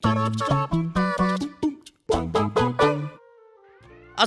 As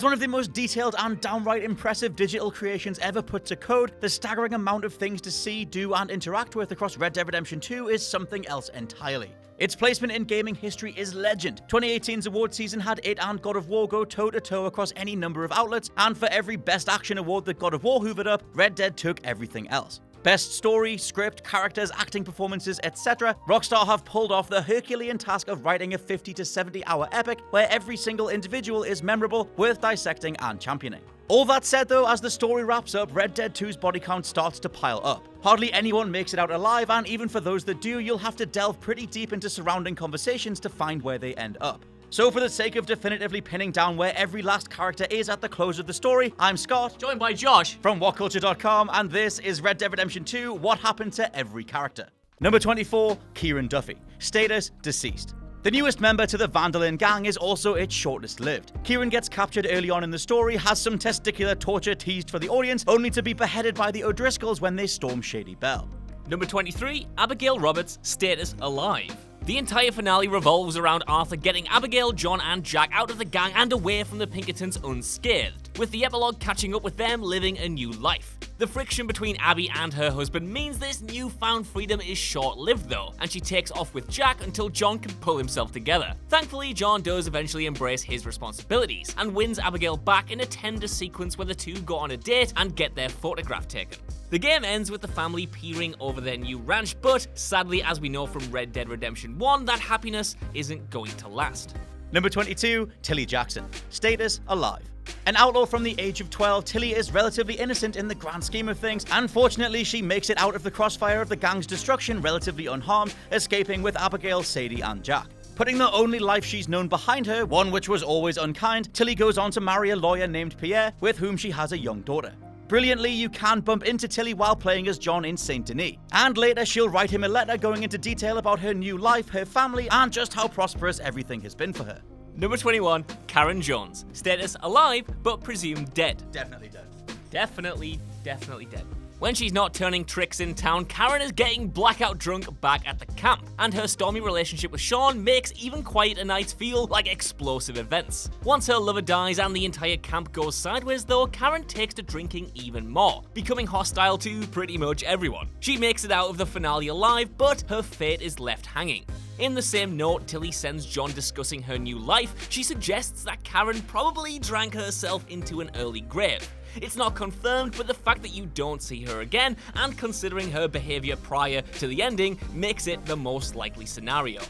one of the most detailed and downright impressive digital creations ever put to code, the staggering amount of things to see, do, and interact with across Red Dead Redemption 2 is something else entirely. Its placement in gaming history is legend. 2018's award season had it and God of War go toe-to-toe across any number of outlets, and for every Best Action award that God of War hoovered up, Red Dead took everything else. Best story, script, characters, acting performances, etc., Rockstar have pulled off the Herculean task of writing a 50 to 70 hour epic where every single individual is memorable, worth dissecting and championing. All that said though, as the story wraps up, Red Dead 2's body count starts to pile up. Hardly anyone makes it out alive, and even for those that do, you'll have to delve pretty deep into surrounding conversations to find where they end up. So for the sake of definitively pinning down where every last character is at the close of the story, I'm Scott, joined by Josh, from WhatCulture.com, and this is Red Dead Redemption 2, What Happened to Every Character. Number 24, KIERAN DUFFY. Status, deceased. The newest member to the Van der Linde gang is also its shortest lived. KIERAN gets captured early on in the story, has some testicular torture teased for the audience, only to be beheaded by the O'Driscolls when they storm Shady Belle. Number 23, Abigail Roberts, status alive. The entire finale revolves around Arthur getting Abigail, John, and Jack out of the gang and away from the Pinkertons unscathed, with the epilogue catching up with them living a new life. The friction between Abby and her husband means this newfound freedom is short-lived though, and she takes off with Jack until John can pull himself together. Thankfully, John does eventually embrace his responsibilities, and wins Abigail back in a tender sequence where the two go on a date and get their photograph taken. The game ends with the family peering over their new ranch, but sadly, as we know from Red Dead Redemption 1, that happiness isn't going to last. Number 22, Tilly Jackson. Status, alive. An outlaw from the age of 12, Tilly is relatively innocent in the grand scheme of things, and fortunately she makes it out of the crossfire of the gang's destruction relatively unharmed, escaping with Abigail, Sadie, and Jack. Putting the only life she's known behind her, one which was always unkind, Tilly goes on to marry a lawyer named Pierre, with whom she has a young daughter. Brilliantly, you can bump into Tilly while playing as John in Saint Denis, and later she'll write him a letter going into detail about her new life, her family, and just how prosperous everything has been for her. Number 21, Karen Jones. Status alive, but presumed dead. Definitely dead. Definitely dead. When she's not turning tricks in town, Karen is getting blackout drunk back at the camp, and her stormy relationship with Sean makes even quiet nights feel like explosive events. Once her lover dies and the entire camp goes sideways though, Karen takes to drinking even more, becoming hostile to pretty much everyone. She makes it out of the finale alive, but her fate is left hanging. In the same note Tilly sends John discussing her new life, she suggests that Karen probably drank herself into an early grave. It's not confirmed, but the fact that you don't see her again, and considering her behavior prior to the ending, makes it the most likely scenario.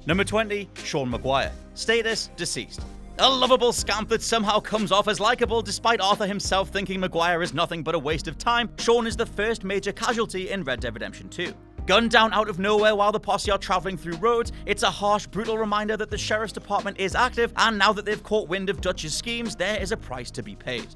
Number 20, Sean McGuire. Status, deceased. A lovable scamp that somehow comes off as likable despite Arthur himself thinking McGuire is nothing but a waste of time, Sean is the first major casualty in Red Dead Redemption 2. Gunned down out of nowhere while the posse are traveling through roads, it's a harsh, brutal reminder that the sheriff's department is active, and now that they've caught wind of Dutch's schemes, there is a price to be paid.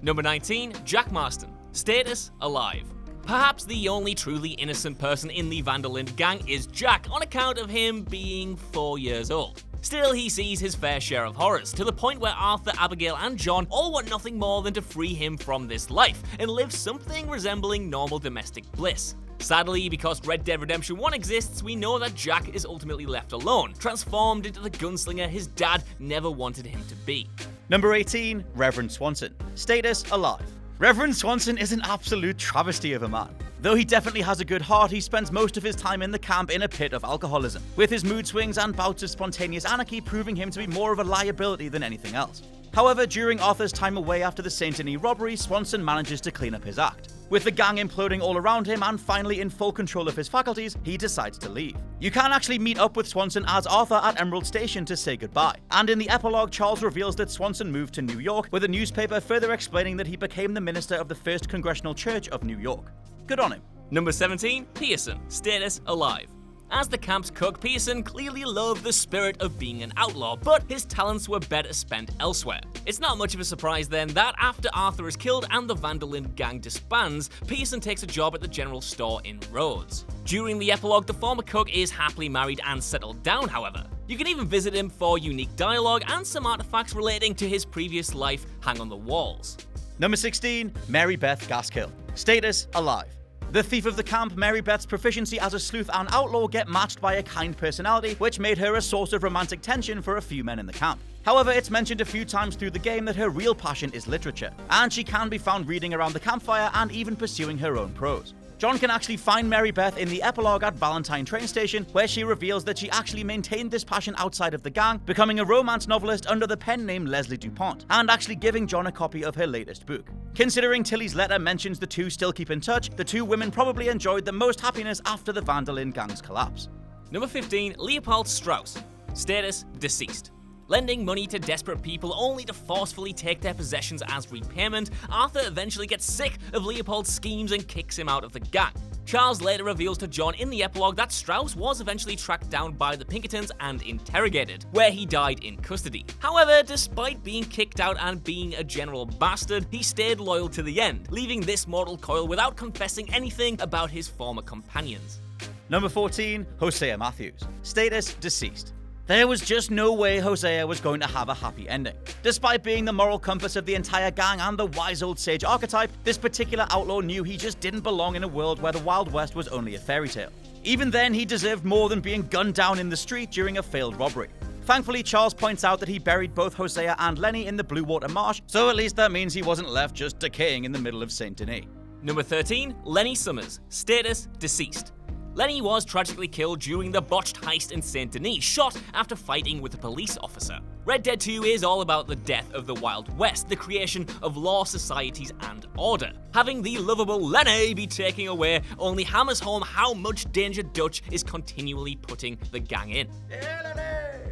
Number 19, Jack Marston. Status, alive. Perhaps the only truly innocent person in the Van der Linde gang is Jack, on account of him being 4 years old. Still, he sees his fair share of horrors, to the point where Arthur, Abigail, and John all want nothing more than to free him from this life, and live something resembling normal domestic bliss. Sadly, because Red Dead Redemption 1 exists, we know that Jack is ultimately left alone, transformed into the gunslinger his dad never wanted him to be. Number 18, Reverend Swanson. Status, alive. Reverend Swanson is an absolute travesty of a man. Though he definitely has a good heart, he spends most of his time in the camp in a pit of alcoholism, with his mood swings and bouts of spontaneous anarchy proving him to be more of a liability than anything else. However, during Arthur's time away after the Saint Denis robbery, Swanson manages to clean up his act. With the gang imploding all around him and finally in full control of his faculties, he decides to leave. You can actually meet up with Swanson as Arthur at Emerald Station to say goodbye. And in the epilogue, Charles reveals that Swanson moved to New York, with a newspaper further explaining that he became the minister of the First Congressional Church of New York. Good on him. Number 17, Pearson. Status, alive. As the camp's cook, Pearson clearly loved the spirit of being an outlaw, but his talents were better spent elsewhere. It's not much of a surprise then that after Arthur is killed and the Van der Linde gang disbands, Pearson takes a job at the general store in Rhodes. During the epilogue, the former cook is happily married and settled down, however. You can even visit him for unique dialogue and some artifacts relating to his previous life hang on the walls. Number 16, MARY-BETH GASKILL. Status, alive. The thief of the camp, MARY-BETH's proficiency as a sleuth and outlaw get matched by a kind personality, which made her a source of romantic tension for a few men in the camp. However, it's mentioned a few times through the game that her real passion is literature, and she can be found reading around the campfire and even pursuing her own prose. John can actually find MARY-BETH in the epilogue at Valentine train station, where she reveals that she actually maintained this passion outside of the gang, becoming a romance novelist under the pen name Leslie DuPont, and actually giving John a copy of her latest book. Considering Tilly's letter mentions the two still keep in touch, the two women probably enjoyed the most happiness after the Van der Linde gang's collapse. Number 15, Leopold Strauss. Status, deceased. Lending money to desperate people only to forcefully take their possessions as repayment, Arthur eventually gets sick of Leopold's schemes and kicks him out of the gang. Charles later reveals to John in the epilogue that Strauss was eventually tracked down by the Pinkertons and interrogated, where he died in custody. However, despite being kicked out and being a general bastard, he stayed loyal to the end, leaving this mortal coil without confessing anything about his former companions. Number 14, HOSEA Matthews. Status, deceased. There was just no way HOSEA was going to have a happy ending. Despite being the moral compass of the entire gang and the wise old sage archetype, this particular outlaw knew he just didn't belong in a world where the Wild West was only a fairy tale. Even then, he deserved more than being gunned down in the street during a failed robbery. Thankfully, Charles points out that he buried both HOSEA and Lenny in the Blue Water Marsh, so at least that means he wasn't left just decaying in the middle of Saint Denis. Number 13, Lenny Summers. Status, deceased. Lenny was tragically killed during the botched heist in Saint Denis, shot after fighting with a police officer. Red Dead 2 is all about the death of the Wild West, the creation of law, societies, and order. Having the lovable Lenny be taken away only hammers home how much danger Dutch is continually putting the gang in. Yeah,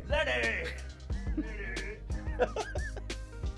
Lenny!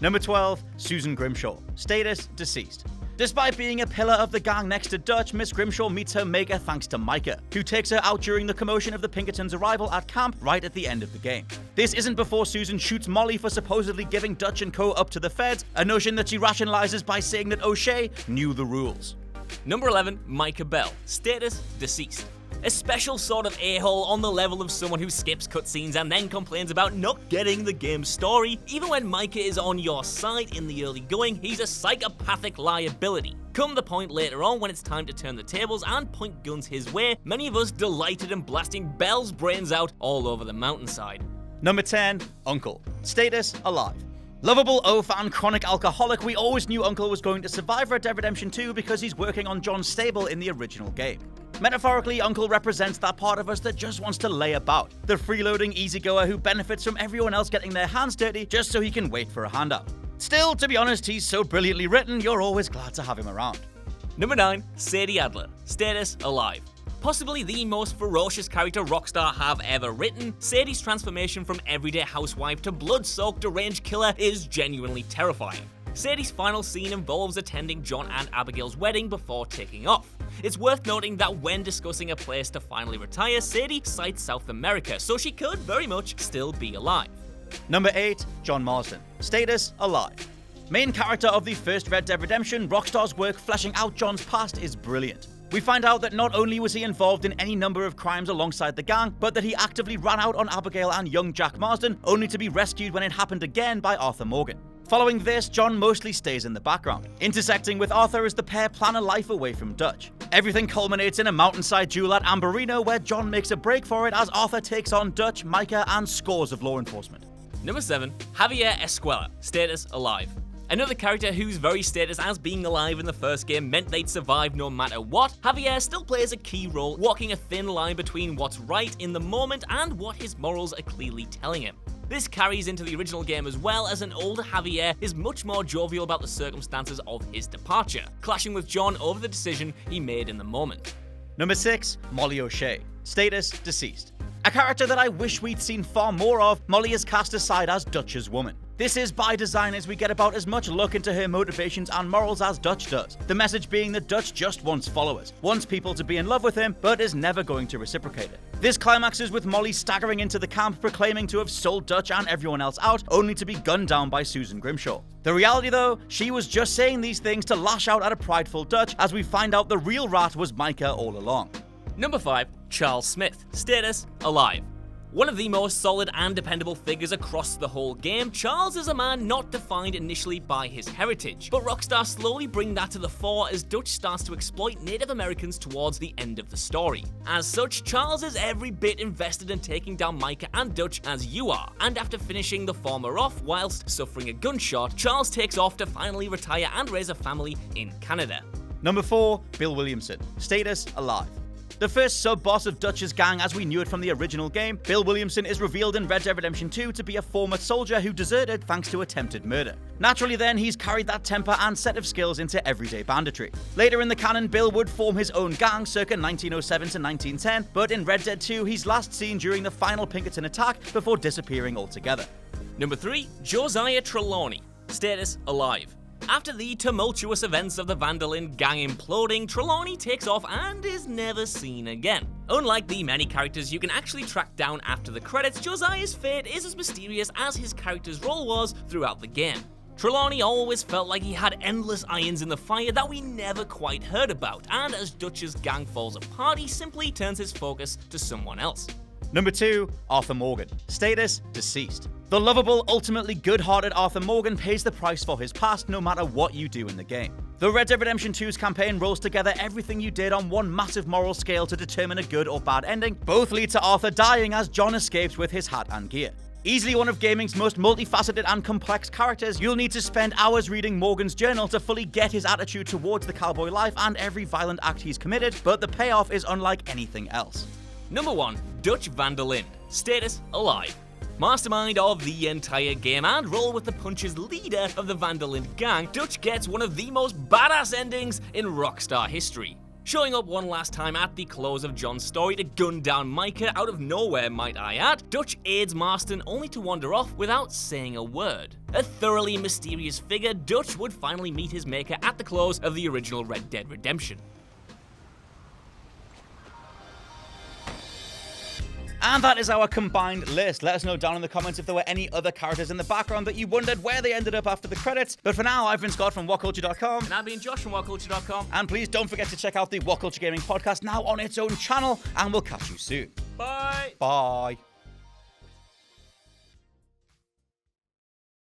Number 12, Susan Grimshaw. Status, deceased. Despite being a pillar of the gang next to Dutch, Miss Grimshaw meets her maker thanks to MICAH, who takes her out during the commotion of the Pinkertons' arrival at camp right at the end of the game. This isn't before Susan shoots Molly for supposedly giving Dutch and co up to the feds, a notion that she rationalizes by saying that O'Shea knew the rules. Number 11, Micah Bell. Status, deceased. A special sort of a-hole on the level of someone who skips cutscenes and then complains about not getting the game's story. Even when Micah is on your side in the early going, he's a psychopathic liability. Come the point later on when it's time to turn the tables and point guns his way, many of us delighted in blasting Bell's brains out all over the mountainside. Number 10, Uncle. Status, alive. Lovable oaf and chronic alcoholic, we always knew Uncle was going to survive Red Dead Redemption 2 because he's working on John's stable in the original game. Metaphorically, Uncle represents that part of us that just wants to lay about, the freeloading easygoer who benefits from everyone else getting their hands dirty just so he can wait for a handout. Still, to be honest, he's so brilliantly written, you're always glad to have him around. Number 9, Sadie Adler. Status, alive. Possibly the most ferocious character Rockstar have ever written, Sadie's transformation from everyday housewife to blood-soaked deranged killer is genuinely terrifying. Sadie's final scene involves attending John and Abigail's wedding before taking off. It's worth noting that when discussing a place to finally retire, Sadie cites South America, so she could very much still be alive. Number 8, John Marston. Status, alive. Main character of the first Red Dead Redemption, Rockstar's work fleshing out John's past is brilliant. We find out that not only was he involved in any number of crimes alongside the gang, but that he actively ran out on Abigail and young Jack Marston, only to be rescued when it happened again by Arthur Morgan. Following this, John mostly stays in the background. Intersecting with Arthur as the pair plan a life away from Dutch. Everything culminates in a mountainside duel at Amberino where John makes a break for it as Arthur takes on Dutch, Micah, and scores of law enforcement. Number 7, Javier Escuela. Status, alive. Another character whose very status as being alive in the first game meant they'd survive no matter what, Javier still plays a key role, walking a thin line between what's right in the moment and what his morals are clearly telling him. This carries into the original game as well, as an older Javier is much more jovial about the circumstances of his departure, clashing with John over the decision he made in the moment. Number 6, Molly O'Shea. Status, deceased. A character that I wish we'd seen far more of, Molly is cast aside as Dutch's woman. This is by design, as we get about as much look into her motivations and morals as Dutch does. The message being that Dutch just wants followers, wants people to be in love with him, but is never going to reciprocate it. This climaxes with Molly staggering into the camp, proclaiming to have sold Dutch and everyone else out, only to be gunned down by Susan Grimshaw. The reality though, she was just saying these things to lash out at a prideful Dutch, as we find out the real rat was Micah all along. Number 5, Charles Smith. Status, alive. One of the most solid and dependable figures across the whole game, Charles is a man not defined initially by his heritage, but Rockstar slowly bring that to the fore as Dutch starts to exploit Native Americans towards the end of the story. As such, Charles is every bit invested in taking down Micah and Dutch as you are, and after finishing the former off whilst suffering a gunshot, Charles takes off to finally retire and raise a family in Canada. Number 4, Bill Williamson. Status: alive. The first sub-boss of Dutch's gang as we knew it from the original game, Bill Williamson is revealed in Red Dead Redemption 2 to be a former soldier who deserted thanks to attempted murder. Naturally then, he's carried that temper and set of skills into everyday banditry. Later in the canon, Bill would form his own gang circa 1907 to 1910, but in Red Dead 2, he's last seen during the final Pinkerton attack before disappearing altogether. Number 3, Josiah TRELAWNY. Status: alive. After the tumultuous events of the Van der Linde gang imploding, TRELAWNY takes off and is never seen again. Unlike the many characters you can actually track down after the credits, Josiah's fate is as mysterious as his character's role was throughout the game. TRELAWNY always felt like he had endless irons in the fire that we never quite heard about, and as Dutch's gang falls apart, he simply turns his focus to someone else. Number 2, Arthur Morgan. Status: deceased. The lovable, ultimately good-hearted Arthur Morgan pays the price for his past no matter what you do in the game. The Red Dead Redemption 2's campaign rolls together everything you did on one massive moral scale to determine a good or bad ending. Both lead to Arthur dying as John escapes with his hat and gear. Easily one of gaming's most multifaceted and complex characters, you'll need to spend hours reading Morgan's journal to fully get his attitude towards the cowboy life and every violent act he's committed, but the payoff is unlike anything else. Number 1, Dutch Van der Linde. Status: alive. Mastermind of the entire game and roll with the punches leader of the Van der Linde gang, Dutch gets one of the most badass endings in Rockstar history. Showing up one last time at the close of John's story to gun down Micah out of nowhere, might I add, Dutch aids Marston only to wander off without saying a word. A thoroughly mysterious figure, Dutch would finally meet his maker at the close of the original Red Dead Redemption. And that is our combined list. Let us know down in the comments if there were any other characters in the background that you wondered where they ended up after the credits. But for now, I've been Scott from WhatCulture.com. And I've been Josh from WhatCulture.com. And please don't forget to check out the WhatCulture Gaming Podcast now on its own channel. And we'll catch you soon. Bye. Bye.